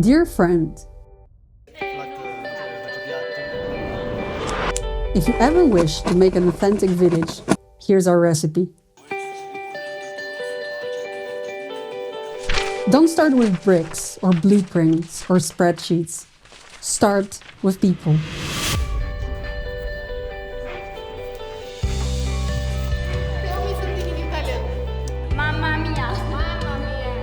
Dear friend, if you ever wish to make an authentic village, here's our recipe. Don't start with bricks or blueprints or spreadsheets. Start with people. Tell me something in Italian. Mamma mia. Mamma mia.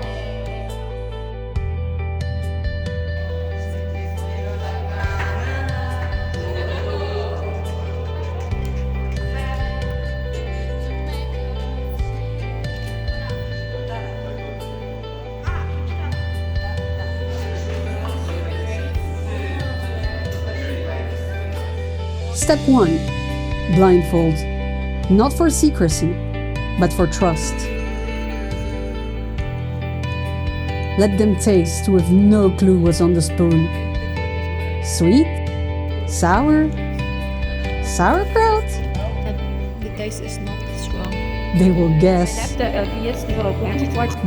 Step 1. Blindfold. Not for secrecy, but for trust. Let them taste with no clue what's on the spoon. Sweet? Sour? Sauerkraut? The taste is not strong. They will guess.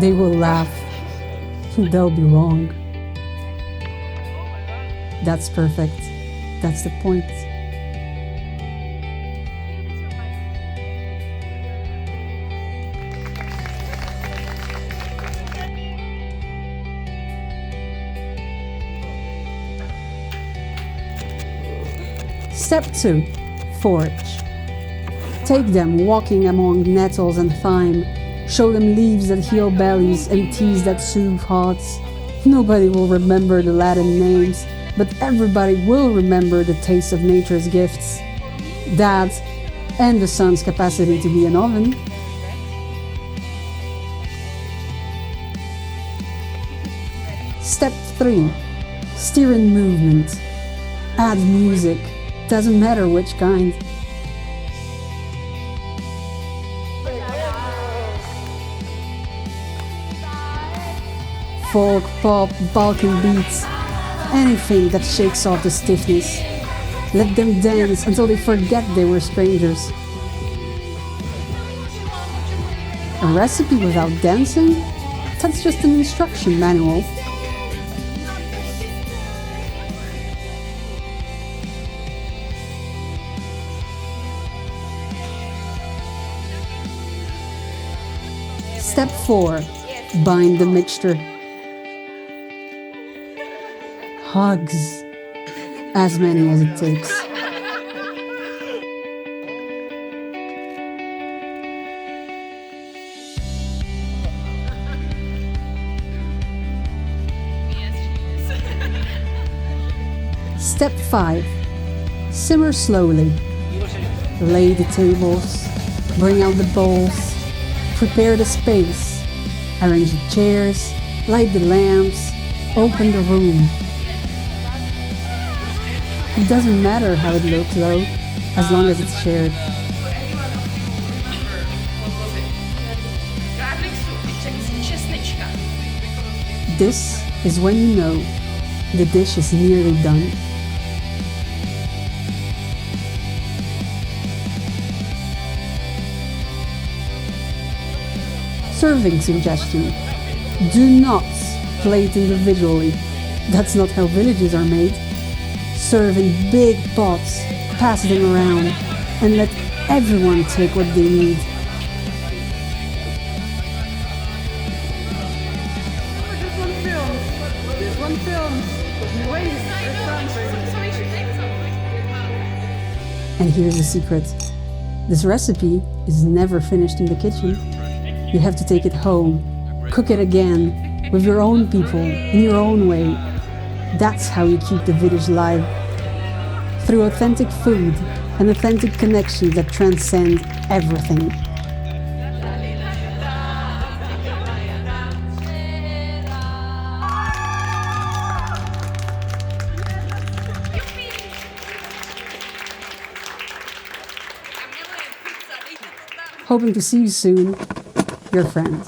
They will laugh. They'll be wrong. That's perfect. That's the point. Step 2. Forage. Take them walking among nettles and thyme. Show them leaves that heal bellies and teas that soothe hearts. Nobody will remember the Latin names, but everybody will remember the taste of nature's gifts. That and the sun's capacity to be an oven. Step 3. Steer in movement. Add music. Doesn't matter which kind. Folk, pop, Balkan beats, anything that shakes off the stiffness. Let them dance until they forget they were strangers. A recipe without dancing? That's just an instruction manual. Step 4. Bind the mixture. Hugs. As many as it takes. Step 5. Simmer slowly. Lay the tables. Bring out the bowls. Prepare the space. Arrange the chairs. Light the lamps. Open the room. It doesn't matter how it looks though, as long as it's shared. This is when you know the dish is nearly done. Serving suggestion. Do not plate individually. That's not how villages are made. Serve in big pots, pass them around, and let everyone take what they need. There's one film. Wait, And here's the secret. This recipe is never finished in the kitchen. You have to take it home, cook it again, with your own people, in your own way. That's how you keep the village alive. Through authentic food and authentic connections that transcend everything. Hoping to see you soon, your friend.